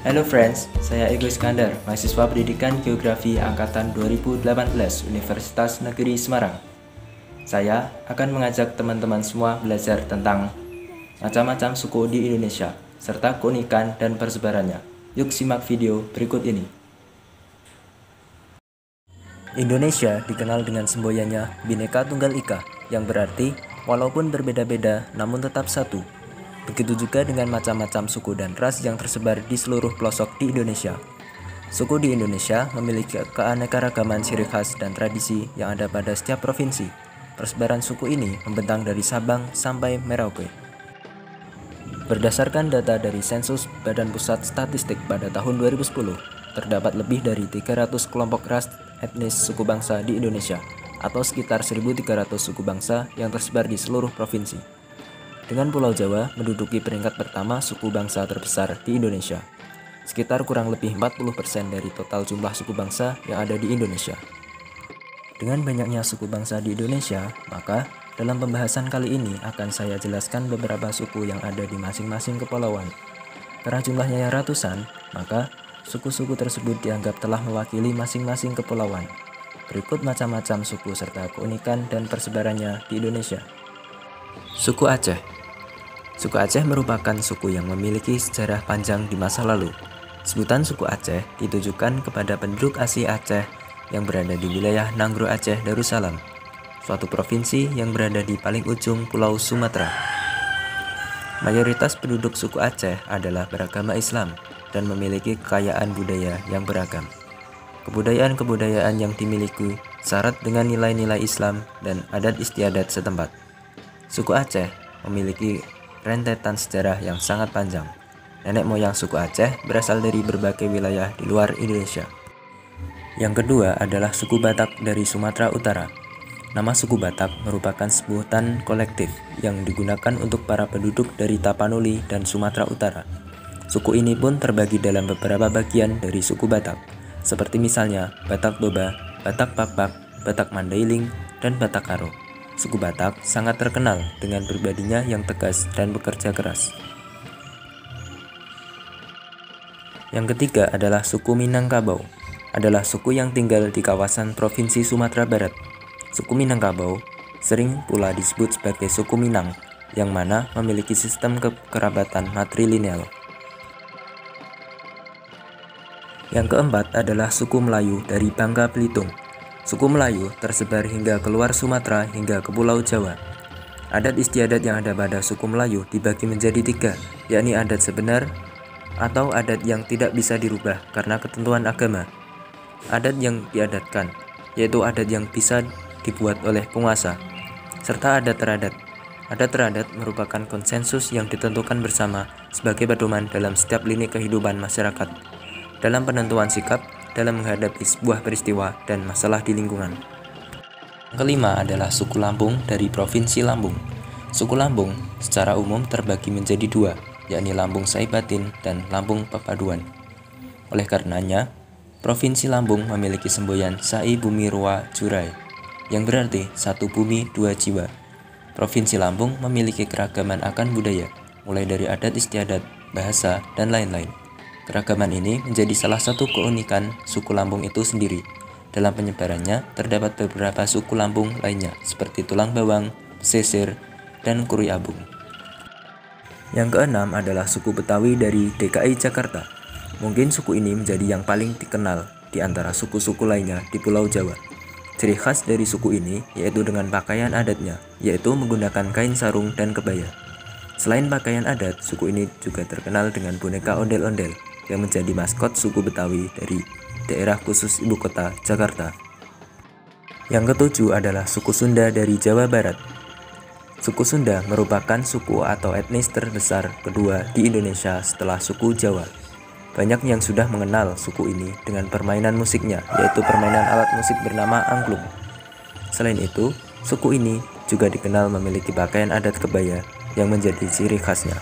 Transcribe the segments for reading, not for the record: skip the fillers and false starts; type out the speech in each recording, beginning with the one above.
Halo friends, saya Ego Iskandar, mahasiswa Pendidikan Geografi Angkatan 2018 Universitas Negeri Semarang. Saya akan mengajak teman-teman semua belajar tentang macam-macam suku di Indonesia, serta keunikan dan persebarannya. Yuk simak video berikut ini. Indonesia dikenal dengan semboyannya Bhinneka Tunggal Ika, yang berarti walaupun berbeda-beda namun tetap satu. Begitu juga dengan macam-macam suku dan ras yang tersebar di seluruh pelosok di Indonesia. Suku di Indonesia memiliki keanekaragaman ciri khas dan tradisi yang ada pada setiap provinsi. Persebaran suku ini membentang dari Sabang sampai Merauke. Berdasarkan data dari Sensus Badan Pusat Statistik pada tahun 2010, terdapat lebih dari 300 kelompok ras etnis suku bangsa di Indonesia, atau sekitar 1.300 suku bangsa yang tersebar di seluruh provinsi. Dengan Pulau Jawa menduduki peringkat pertama suku bangsa terbesar di Indonesia, sekitar kurang lebih 40% dari total jumlah suku bangsa yang ada di Indonesia. Dengan banyaknya suku bangsa di Indonesia, maka dalam pembahasan kali ini akan saya jelaskan beberapa suku yang ada di masing-masing kepulauan. Karena jumlahnya yang ratusan, maka suku-suku tersebut dianggap telah mewakili masing-masing kepulauan. Berikut macam-macam suku serta keunikan dan persebarannya di Indonesia. Suku Aceh. Suku Aceh merupakan suku yang memiliki sejarah panjang di masa lalu. Sebutan suku Aceh ditujukan kepada penduduk asli Aceh yang berada di wilayah Nanggro Aceh Darussalam, suatu provinsi yang berada di paling ujung Pulau Sumatera. Mayoritas penduduk suku Aceh adalah beragama Islam dan memiliki kekayaan budaya yang beragam. Kebudayaan-kebudayaan yang dimiliki syarat dengan nilai-nilai Islam dan adat istiadat setempat. Suku Aceh memiliki rentetan sejarah yang sangat panjang. Nenek moyang suku Aceh berasal dari berbagai wilayah di luar Indonesia. Yang kedua adalah suku Batak dari Sumatera Utara. Nama suku Batak merupakan sebutan kolektif yang digunakan untuk para penduduk dari Tapanuli dan Sumatera Utara. Suku ini pun terbagi dalam beberapa bagian dari suku Batak, seperti misalnya Batak Toba, Batak Pakpak, Batak Mandailing, dan Batak Karo. Suku Batak sangat terkenal dengan pribadinya yang tegas dan bekerja keras. Yang ketiga adalah suku Minangkabau. Adalah suku yang tinggal di kawasan Provinsi Sumatera Barat. Suku Minangkabau sering pula disebut sebagai suku Minang, yang mana memiliki sistem kekerabatan matrilineal. Yang keempat adalah suku Melayu dari Bangka Belitung. Suku Melayu tersebar hingga keluar Sumatera hingga ke Pulau Jawa. Adat istiadat yang ada pada suku Melayu dibagi menjadi 3, yakni adat sebenar atau adat yang tidak bisa dirubah karena ketentuan agama. Adat yang diadatkan, yaitu adat yang bisa dibuat oleh penguasa, serta adat teradat. Adat teradat merupakan konsensus yang ditentukan bersama sebagai pedoman dalam setiap lini kehidupan masyarakat, dalam penentuan sikap, dalam menghadapi sebuah peristiwa dan masalah di lingkungan. Yang kelima adalah suku Lampung dari Provinsi Lampung. Suku Lampung secara umum terbagi menjadi 2, yakni Lampung Saibatin dan Lampung Papaduan. Oleh karenanya, Provinsi Lampung memiliki semboyan Sai Bumi Rua Jurai, yang berarti satu bumi dua jiwa. Provinsi Lampung memiliki keragaman akan budaya, mulai dari adat istiadat, bahasa, dan lain-lain. Keragaman ini menjadi salah satu keunikan suku Lampung itu sendiri. Dalam penyebarannya, terdapat beberapa suku Lampung lainnya, seperti Tulang Bawang, Pesisir, dan Kuri Abung. Yang keenam adalah suku Betawi dari DKI Jakarta. Mungkin suku ini menjadi yang paling dikenal di antara suku-suku lainnya di Pulau Jawa. Ciri khas dari suku ini yaitu dengan pakaian adatnya, yaitu menggunakan kain sarung dan kebaya. Selain pakaian adat, suku ini juga terkenal dengan boneka ondel-ondel yang menjadi maskot suku Betawi dari daerah khusus ibu kota Jakarta. Yang ketujuh adalah suku Sunda dari Jawa Barat. Suku Sunda merupakan suku atau etnis terbesar kedua di Indonesia setelah suku Jawa. Banyak yang sudah mengenal suku ini dengan permainan musiknya, yaitu permainan alat musik bernama angklung. Selain itu, suku ini juga dikenal memiliki pakaian adat kebaya yang menjadi ciri khasnya.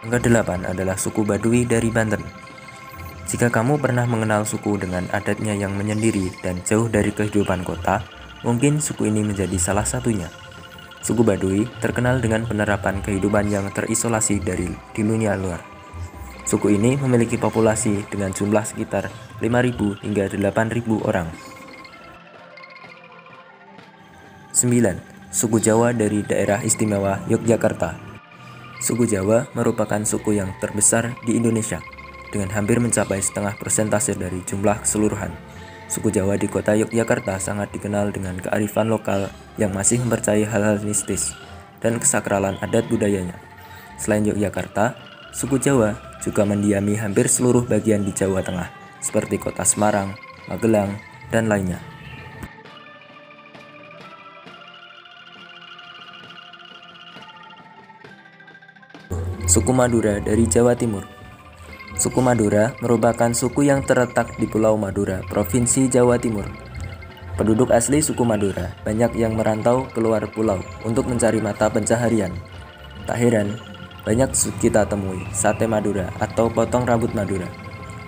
Yang kedelapan adalah suku Baduy dari Banten. Jika kamu pernah mengenal suku dengan adatnya yang menyendiri dan jauh dari kehidupan kota, mungkin suku ini menjadi salah satunya. Suku Baduy terkenal dengan penerapan kehidupan yang terisolasi dari dunia luar. Suku ini memiliki populasi dengan jumlah sekitar 5.000 hingga 8.000 orang. 9. Suku Jawa dari Daerah Istimewa Yogyakarta. Suku Jawa merupakan suku yang terbesar di Indonesia, dengan hampir mencapai setengah persentase dari jumlah keseluruhan. Suku Jawa di kota Yogyakarta sangat dikenal dengan kearifan lokal yang masih mempercayai hal-hal mistis dan kesakralan adat budayanya. Selain Yogyakarta, suku Jawa juga mendiami hampir seluruh bagian di Jawa Tengah, seperti kota Semarang, Magelang, dan lainnya. Suku Madura dari Jawa Timur. Suku Madura merupakan suku yang terletak di Pulau Madura, Provinsi Jawa Timur. Penduduk asli suku Madura banyak yang merantau keluar pulau untuk mencari mata pencaharian. Tak heran, banyak kita temui sate Madura atau potong rambut Madura.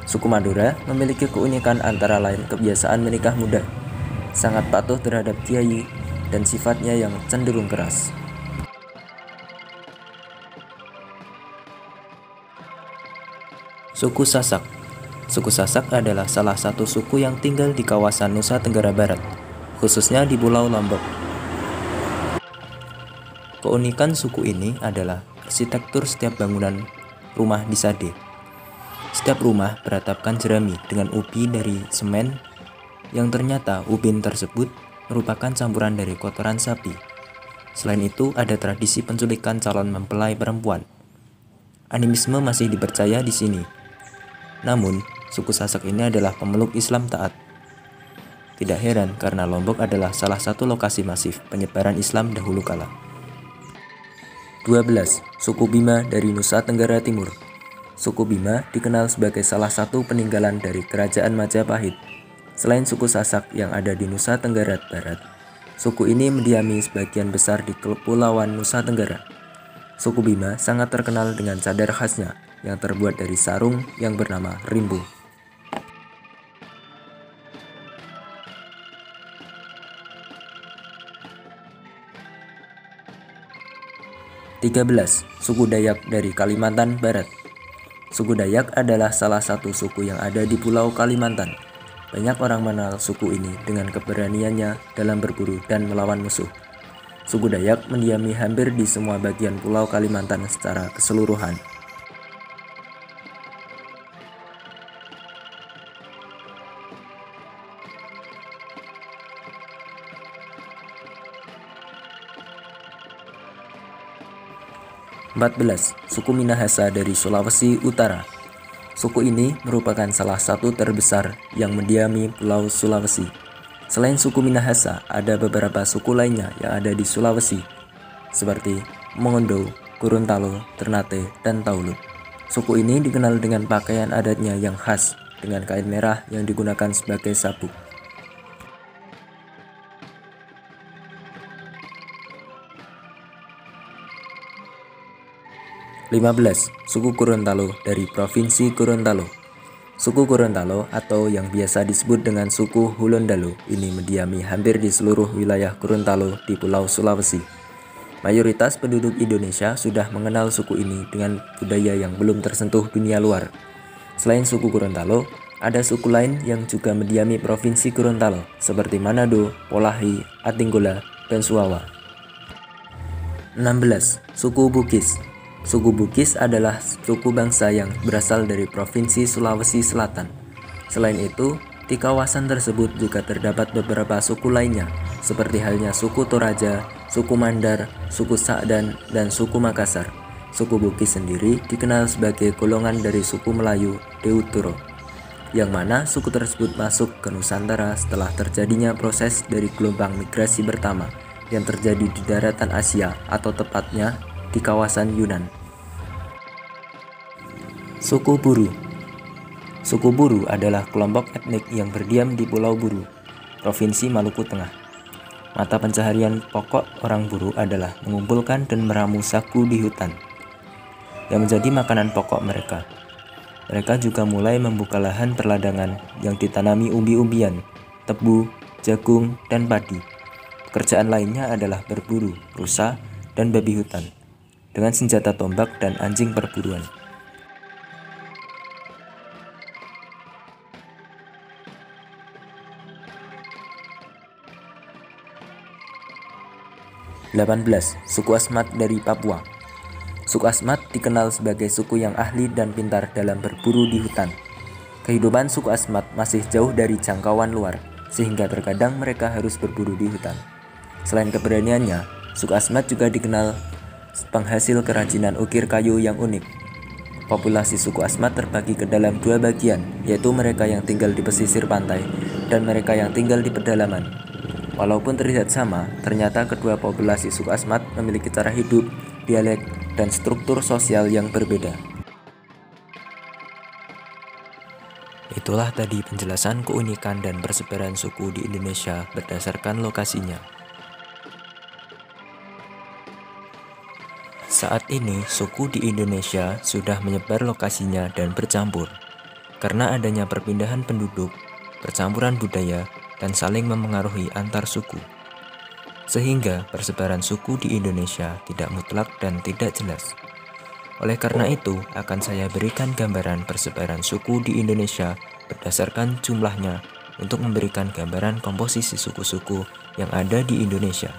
Suku Madura memiliki keunikan antara lain kebiasaan menikah muda, sangat patuh terhadap kiai, dan sifatnya yang cenderung keras. Suku Sasak. Suku Sasak adalah salah satu suku yang tinggal di kawasan Nusa Tenggara Barat, khususnya di Pulau Lombok. Keunikan suku ini adalah arsitektur setiap bangunan rumah di Sade. Setiap rumah beratapkan jerami dengan ubi dari semen, yang ternyata ubin tersebut merupakan campuran dari kotoran sapi. Selain itu, ada tradisi penculikan calon mempelai perempuan. Animisme masih dipercaya di sini. Namun, suku Sasak ini adalah pemeluk Islam taat. Tidak heran karena Lombok adalah salah satu lokasi masif penyebaran Islam dahulu kala. 12. Suku Bima dari Nusa Tenggara Timur. Suku Bima dikenal sebagai salah satu peninggalan dari Kerajaan Majapahit. Selain suku Sasak yang ada di Nusa Tenggara Barat, suku ini mendiami sebagian besar di Kepulauan Nusa Tenggara. Suku Bima sangat terkenal dengan cadar khasnya yang terbuat dari sarung yang bernama rimbu. (13) Suku Dayak dari Kalimantan Barat. Suku Dayak adalah salah satu suku yang ada di Pulau Kalimantan. Banyak orang mengenal suku ini dengan keberaniannya dalam berburu dan melawan musuh. Suku Dayak mendiami hampir di semua bagian Pulau Kalimantan secara keseluruhan. (14) Suku Minahasa dari Sulawesi Utara. Suku ini merupakan salah satu terbesar yang mendiami Pulau Sulawesi. Selain suku Minahasa, ada beberapa suku lainnya yang ada di Sulawesi, seperti Mongondo, Gorontalo, Ternate, dan Taulu. Suku ini dikenal dengan pakaian adatnya yang khas, dengan kain merah yang digunakan sebagai sabuk. 15. Suku Gorontalo dari Provinsi Gorontalo. Suku Gorontalo atau yang biasa disebut dengan suku Hulondalo ini mendiami hampir di seluruh wilayah Gorontalo di Pulau Sulawesi. Mayoritas penduduk Indonesia sudah mengenal suku ini dengan budaya yang belum tersentuh dunia luar. Selain suku Gorontalo, ada suku lain yang juga mendiami Provinsi Gorontalo seperti Manado, Polahi, Atinggola, dan Suawa. 16. Suku Bugis. Suku Bugis adalah suku bangsa yang berasal dari Provinsi Sulawesi Selatan. Selain itu, di kawasan tersebut juga terdapat beberapa suku lainnya, seperti halnya suku Toraja, suku Mandar, suku Sa'dan, dan suku Makassar. Suku Bugis sendiri dikenal sebagai golongan dari suku Melayu Deutero, yang mana suku tersebut masuk ke Nusantara setelah terjadinya proses dari gelombang migrasi pertama yang terjadi di daratan Asia atau tepatnya di kawasan Yunan. Suku Buru. Suku Buru adalah kelompok etnik yang berdiam di Pulau Buru, Provinsi Maluku Tengah. Mata pencaharian pokok orang Buru adalah mengumpulkan dan meramu sagu di hutan, yang menjadi makanan pokok mereka. Mereka juga mulai membuka lahan perladangan yang ditanami umbi-umbian, tebu, jagung, dan padi. Pekerjaan lainnya adalah berburu, rusa, dan babi hutan dengan senjata tombak dan anjing perburuan. (18) Suku Asmat dari Papua. Suku Asmat dikenal sebagai suku yang ahli dan pintar dalam berburu di hutan. Kehidupan suku Asmat masih jauh dari jangkauan luar, sehingga terkadang mereka harus berburu di hutan. Selain keberaniannya, suku Asmat juga dikenal penghasil kerajinan ukir kayu yang unik. Populasi suku Asmat terbagi ke dalam dua bagian, yaitu mereka yang tinggal di pesisir pantai dan mereka yang tinggal di pedalaman. Walaupun terlihat sama, ternyata kedua populasi suku Asmat memiliki cara hidup, dialek, dan struktur sosial yang berbeda. Itulah tadi penjelasan keunikan dan persebaran suku di Indonesia berdasarkan lokasinya. Saat ini, suku di Indonesia sudah menyebar lokasinya dan bercampur. Karena adanya perpindahan penduduk, percampuran budaya, dan saling memengaruhi antar suku. Sehingga persebaran suku di Indonesia tidak mutlak dan tidak jelas. Oleh karena itu, akan saya berikan gambaran persebaran suku di Indonesia berdasarkan jumlahnya untuk memberikan gambaran komposisi suku-suku yang ada di Indonesia.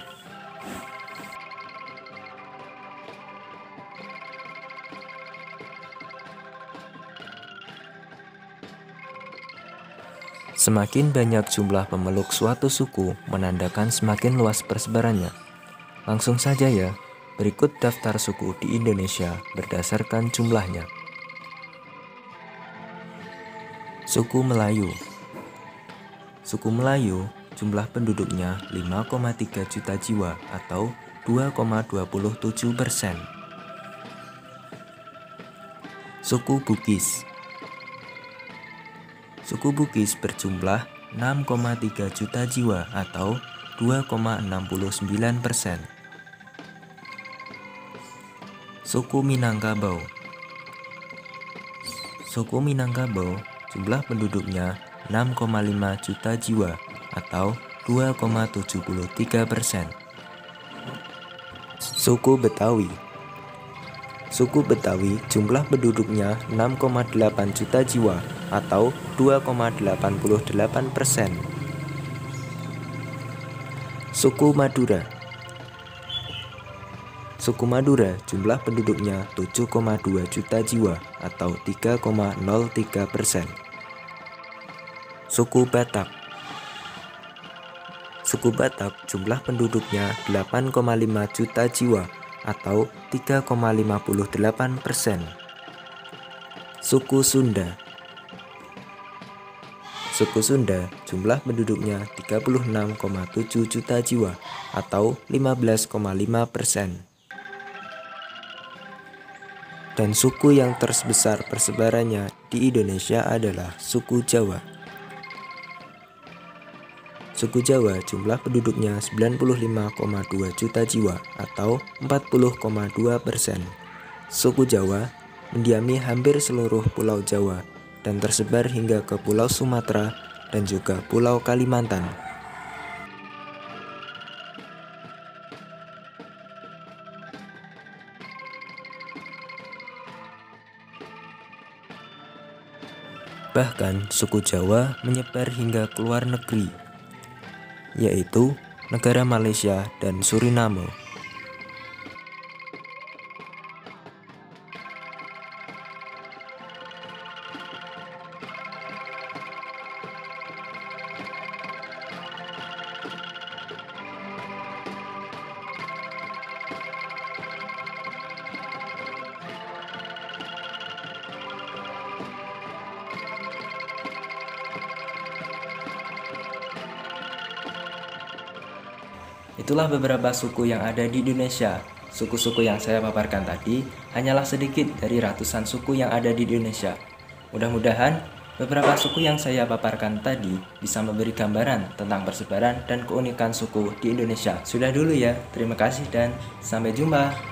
Semakin banyak jumlah pemeluk suatu suku menandakan semakin luas persebarannya. Langsung saja ya, berikut daftar suku di Indonesia berdasarkan jumlahnya. Suku Melayu. Suku Melayu jumlah penduduknya 5,3 juta jiwa atau 2,27%. Suku Bugis. Suku Bugis berjumlah 6,3 juta jiwa atau 2,69%. Suku Minangkabau. Suku Minangkabau jumlah penduduknya 6,5 juta jiwa atau 2,73%. Suku Betawi. Suku Betawi jumlah penduduknya 6,8 juta jiwa atau 2,88%. Suku Madura. Suku Madura jumlah penduduknya 7,2 juta jiwa atau 3,03%. Suku Batak. Suku Batak jumlah penduduknya 8,5 juta jiwa atau 3,58%. Suku Sunda. Suku Sunda jumlah penduduknya 36,7 juta jiwa atau 15,5%. Dan suku yang terbesar persebarannya di Indonesia adalah suku Jawa. Suku Jawa jumlah penduduknya 95,2 juta jiwa atau 40,2%. Suku Jawa mendiami hampir seluruh Pulau Jawa dan tersebar hingga ke Pulau Sumatera dan juga Pulau Kalimantan. Bahkan suku Jawa menyebar hingga ke luar negeri, yaitu negara Malaysia dan Suriname. Itulah beberapa suku yang ada di Indonesia. Suku-suku yang saya paparkan tadi hanyalah sedikit dari ratusan suku yang ada di Indonesia. Mudah-mudahan beberapa suku yang saya paparkan tadi bisa memberi gambaran tentang persebaran dan keunikan suku di Indonesia. Sudah dulu ya, terima kasih dan sampai jumpa.